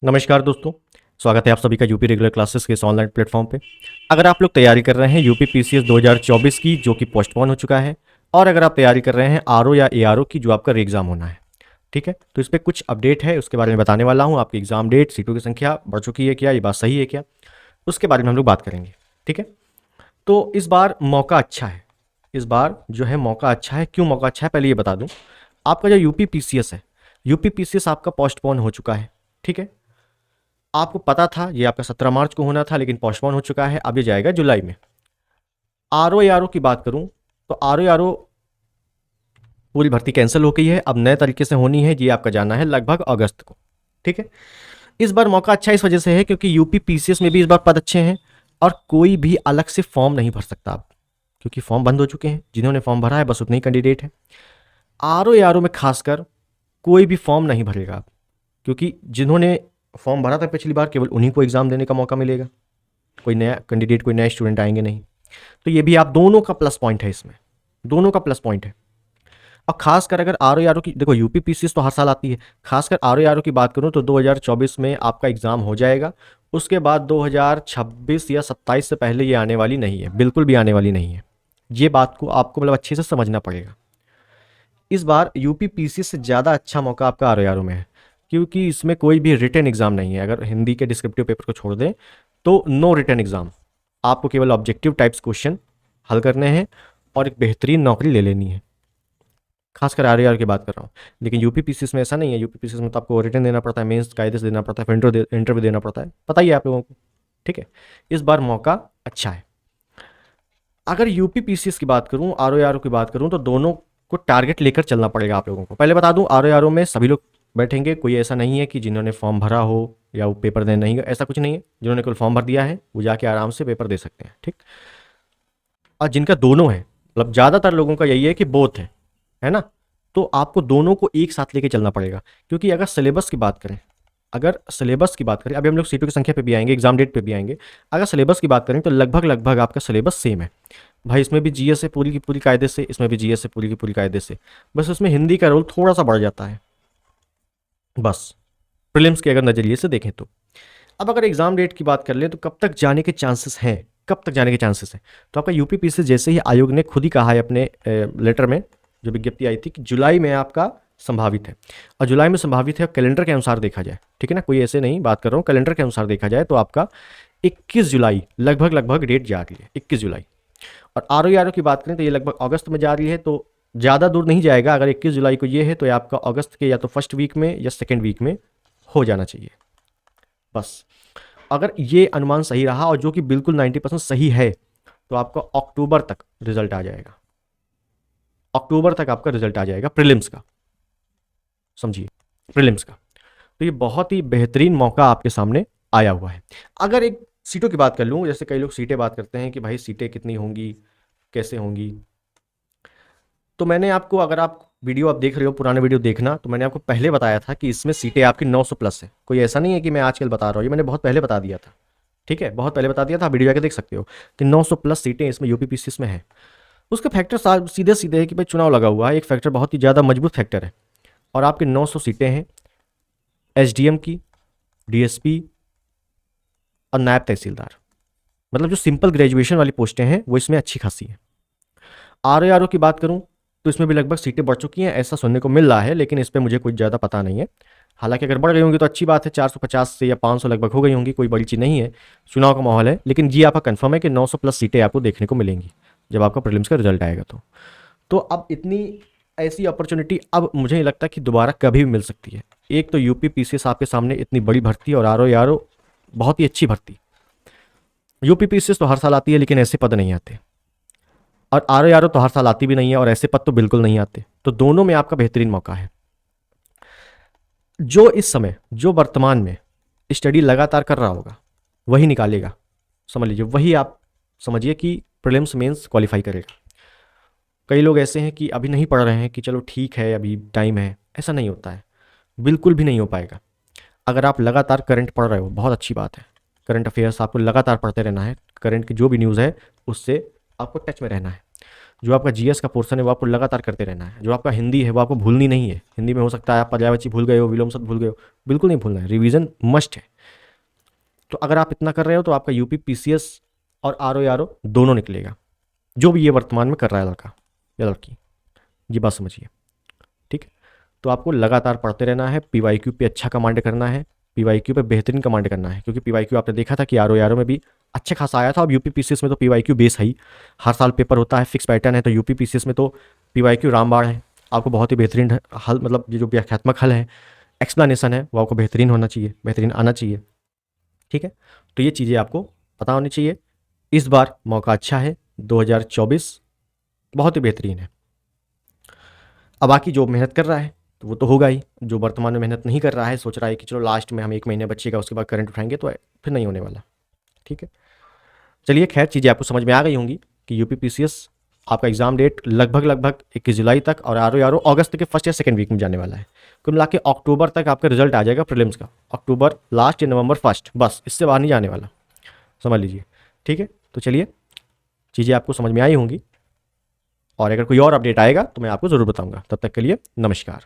नमस्कार दोस्तों। स्वागत है आप सभी का यूपी रेगुलर क्लासेस के इस ऑनलाइन प्लेटफॉर्म पे। अगर आप लोग तैयारी कर रहे हैं यूपी पीसीएस 2024 की, जो कि पोस्टपोन हो चुका है, और अगर आप तैयारी कर रहे हैं आरओ या एआरओ की, जो आपका री एग्ज़ाम होना है, ठीक है, तो इस पर कुछ अपडेट है, उसके बारे में बताने वाला हूँ। आपकी एग्जाम डेट, सीटों की संख्या बढ़ चुकी है क्या, ये बात सही है क्या, उसके बारे में हम लोग बात करेंगे। ठीक है, तो इस बार मौका अच्छा है। इस बार जो है मौका अच्छा है। क्यों मौका अच्छा है, पहले ये बता दूं। आपका जो यूपी पीसीएस है, यूपी पीसीएस आपका पोस्टपोन हो चुका है। ठीक है, आपको पता था ये आपका 17 मार्च को होना था, लेकिन पोस्टपोन हो चुका है। अब ये जाएगा जुलाई में। आरओ आरओ की बात करूं तो आरओ आरओ पूरी भर्ती कैंसिल हो गई है, अब नए तरीके से होनी है। ये आपका जाना है लगभग अगस्त को। ठीक है, इस बार मौका अच्छा इस वजह से है क्योंकि यूपी पीसीएस में भी इस बार पद अच्छे हैं और कोई भी अलग से फॉर्म नहीं भर सकता अब, क्योंकि फॉर्म बंद हो चुके हैं। जिन्होंने फॉर्म भरा है बस उतने ही कैंडिडेट हैं। आरओ आरओ में खासकर कोई भी फॉर्म नहीं भरेगा अब, क्योंकि जिन्होंने फॉर्म भरा था पिछली बार केवल उन्हीं को एग्जाम देने का मौका मिलेगा। कोई नया कैंडिडेट, कोई नए स्टूडेंट आएंगे नहीं। तो ये भी आप दोनों का प्लस पॉइंट है इसमें, दोनों का प्लस पॉइंट है। और खासकर अगर आर ओ आर ओ की, देखो यूपी पीसीएस तो हर साल आती है, खासकर आर ओ आर ओ की बात करूं तो 2024 में आपका एग्जाम हो जाएगा। उसके बाद 2026 या 27 से पहले ये आने वाली नहीं है, बिल्कुल भी आने वाली नहीं है। ये बात को आपको मतलब अच्छे से समझना पड़ेगा। इस बार यूपी पीसीएस से ज़्यादा अच्छा मौका आपका आर ओ आर ओ में है, क्योंकि इसमें कोई भी रिटन एग्जाम नहीं है। अगर हिंदी के डिस्क्रिप्टिव पेपर को छोड़ दें तो नो रिटन एग्जाम, आपको केवल ऑब्जेक्टिव टाइप्स क्वेश्चन हल करने हैं और एक बेहतरीन नौकरी ले लेनी है। खासकर आर की बात कर रहा हूँ, लेकिन यूपी पीसीएस में ऐसा नहीं है। यूपी पीसीएस में तो आपको रिटन देना पड़ता है, मेंस कायदे से देना पड़ता है, फिर इंटरव्यू देना पड़ता है, पता ही है आप लोगों को। ठीक है, इस बार मौका अच्छा है। अगर यूपी पीसीएस की बात करूँ, आर की बात करूँ, तो दोनों को टारगेट लेकर चलना पड़ेगा आप लोगों को। पहले बता दूं, आर में सभी लोग बैठेंगे। कोई ऐसा नहीं है कि जिन्होंने फॉर्म भरा हो या वो पेपर देने नहीं गए, ऐसा कुछ नहीं है। जिन्होंने केवल फॉर्म भर दिया है वो जाके आराम से पेपर दे सकते हैं। ठीक, और जिनका दोनों है, मतलब ज़्यादातर लोगों का यही है कि बोथ है ना, तो आपको दोनों को एक साथ लेके चलना पड़ेगा। क्योंकि अगर सिलेबस की बात करें, अगर सिलेबस की बात करें, अभी हम लोग सीटों की संख्या पे भी आएंगे, एग्जाम डेट पे भी आएंगे। अगर सिलेबस की बात करें तो लगभग लगभग आपका सिलेबस सेम है भाई। इसमें भी जीएस है पूरी की पूरी कायदे से, इसमें भी जीएस है पूरी की पूरी कायदे से। बस उसमें हिंदी का रोल थोड़ा सा बढ़ जाता है, बस प्रीलिम्स के अगर नज़रिए से देखें तो। अब अगर एग्जाम डेट की बात कर लें तो कब तक जाने के चांसेस हैं, कब तक जाने के चांसेस हैं, तो आपका यूपी पीसी जैसे ही आयोग ने खुद ही कहा है अपने लेटर में, जो विज्ञप्ति आई थी, कि जुलाई में आपका संभावित है। और जुलाई में संभावित है, कैलेंडर के अनुसार देखा जाए, ठीक है ना, कोई ऐसे नहीं बात कर रहा हूँ, कैलेंडर के अनुसार देखा जाए तो आपका 21 जुलाई लगभग लगभग डेट जा रही है, 21 जुलाई। और आर की बात करें तो ये लगभग अगस्त में जा रही है, तो ज़्यादा दूर नहीं जाएगा। अगर 21 जुलाई को ये है तो ये आपका अगस्त के या तो फर्स्ट वीक में या सेकेंड वीक में हो जाना चाहिए। बस अगर ये अनुमान सही रहा, और जो कि बिल्कुल 90% सही है, तो आपका अक्टूबर तक रिजल्ट आ जाएगा। अक्टूबर तक आपका रिजल्ट आ जाएगा प्रीलिम्स का, समझिए, प्रीलिम्स का। तो ये बहुत ही बेहतरीन मौका आपके सामने आया हुआ है। अगर एक सीटों की बात कर लूँ, जैसे कई लोग सीटें बात करते हैं कि भाई सीटें कितनी होंगी, कैसे होंगी, तो मैंने आपको, अगर आप वीडियो आप देख रहे हो, पुराना वीडियो देखना, तो मैंने आपको पहले बताया था कि इसमें सीटें आपकी 900 प्लस है। कोई ऐसा नहीं है कि मैं आजकल बता रहा हूँ, ये मैंने बहुत पहले बता दिया था। ठीक है, बहुत पहले बता दिया था, आप वीडियो जाके देख सकते हो कि 900 प्लस सीटें इसमें यूपी पीसीएस में है। उसके फैक्टर सीधे सीधे है कि भाई चुनाव लगा हुआ है, एक फैक्टर बहुत ही ज़्यादा मजबूत फैक्टर है। और आपकी 900 सीटें हैं एसडीएम की, डीएसपी और नायब तहसीलदार, मतलब जो सिंपल ग्रेजुएशन वाली पोस्टें हैं वो इसमें अच्छी खासी हैं। आर की बात करूं तो इसमें भी लगभग सीटें बढ़ चुकी हैं, ऐसा सुनने को मिल रहा है, लेकिन इस पर मुझे कुछ ज़्यादा पता नहीं है। हालांकि अगर बढ़ गई होंगी तो अच्छी बात है, 450 से या 500 लगभग हो गई होंगी, कोई बड़ी चीज़ नहीं है, चुनाव का माहौल है। लेकिन ये आपका कंफर्म है कि 900 प्लस सीटें आपको देखने को मिलेंगी जब आपका प्रीलिम्स का रिजल्ट आएगा। तो अब इतनी ऐसी अपॉर्चुनिटी अब मुझे नहीं लगता कि दोबारा कभी भी मिल सकती है। एक तो यूपी पीसीएस आपके सामने इतनी बड़ी भर्ती, और आर बहुत ही अच्छी भर्ती। यूपी पीसीएस तो हर साल आती है, लेकिन ऐसे पद नहीं आते। और आर तो हर साल आती भी नहीं है, और ऐसे पद तो बिल्कुल नहीं आते। तो दोनों में आपका बेहतरीन मौका है। जो इस समय, जो वर्तमान में स्टडी लगातार कर रहा होगा वही निकालेगा, समझ लीजिए, वही आप समझिए कि प्रीलिम्स मेंस क्वालिफाई करेगा। कई लोग ऐसे हैं कि अभी नहीं पढ़ रहे हैं कि चलो ठीक है अभी टाइम है, ऐसा नहीं होता है, बिल्कुल भी नहीं हो पाएगा। अगर आप लगातार करंट पढ़ रहे हो, बहुत अच्छी बात है, करंट अफेयर्स आपको लगातार पढ़ते रहना है, करंट की जो भी न्यूज़ है उससे आपको टच में रहना है। जो आपका जीएस का पोर्शन है वो आपको लगातार करते रहना है। जो आपका हिंदी है वो आपको भूलनी नहीं है। हिंदी में हो सकता है आप पर्यायवाची भूल गए हो, विलोम शब्द भूल गए हो, बिल्कुल नहीं भूलना है, रिवीजन मस्ट है। तो अगर आप इतना कर रहे हो तो आपका यूपी पीसीएस और आरओ दोनों निकलेगा, जो भी ये वर्तमान में कर रहा है लड़का या लड़की, ये बात समझिए, ठीक है। तो आपको लगातार पढ़ते रहना है, पीवाईक्यू पे अच्छा कमांड करना है, पीवाईक्यू पे बेहतरीन कमांड करना है, क्योंकि पीवाईक्यू आपने देखा था कि आरओ में भी अच्छा खासा आया था। अब यूपी पीसीएस में तो पीवाईक्यू बेस है ही, हर साल पेपर होता है, फिक्स पैटर्न है। तो यूपी पीसीएस में तो पीवाईक्यू रामबाण है, आपको बहुत ही बेहतरीन हल, मतलब ये जो व्याख्यात्मक हल है, एक्सप्लेनेशन है, वो आपको बेहतरीन होना चाहिए, बेहतरीन आना चाहिए, ठीक है। तो ये चीज़ें आपको पता होनी चाहिए। इस बार मौका अच्छा है, 2024 बहुत ही बेहतरीन है। अब बाकी जो मेहनत कर रहा है तो वो तो होगा ही, जो वर्तमान में मेहनत नहीं कर रहा है, सोच रहा है कि चलो लास्ट में हम 1 महीने बचेगा उसके बाद करंट उठाएंगे, तो फिर नहीं होने वाला, ठीक है। चलिए खैर, चीज़ें आपको समझ में आ गई होंगी कि यूपी पीसीएस आपका एग्जाम डेट लगभग 21 जुलाई तक और आरओ अगस्त के फर्स्ट या सेकंड वीक में जाने वाला है। कुल मिला के अक्टूबर तक आपका रिजल्ट आ जाएगा प्रीलिम्स का, अक्टूबर लास्ट या नवंबर फर्स्ट, बस इससे बाहर नहीं जाने वाला, समझ लीजिए, ठीक है। तो चलिए, चीज़ें आपको समझ में आई होंगी, और अगर कोई और अपडेट आएगा तो मैं आपको ज़रूर बताऊंगा। तब तक के लिए नमस्कार।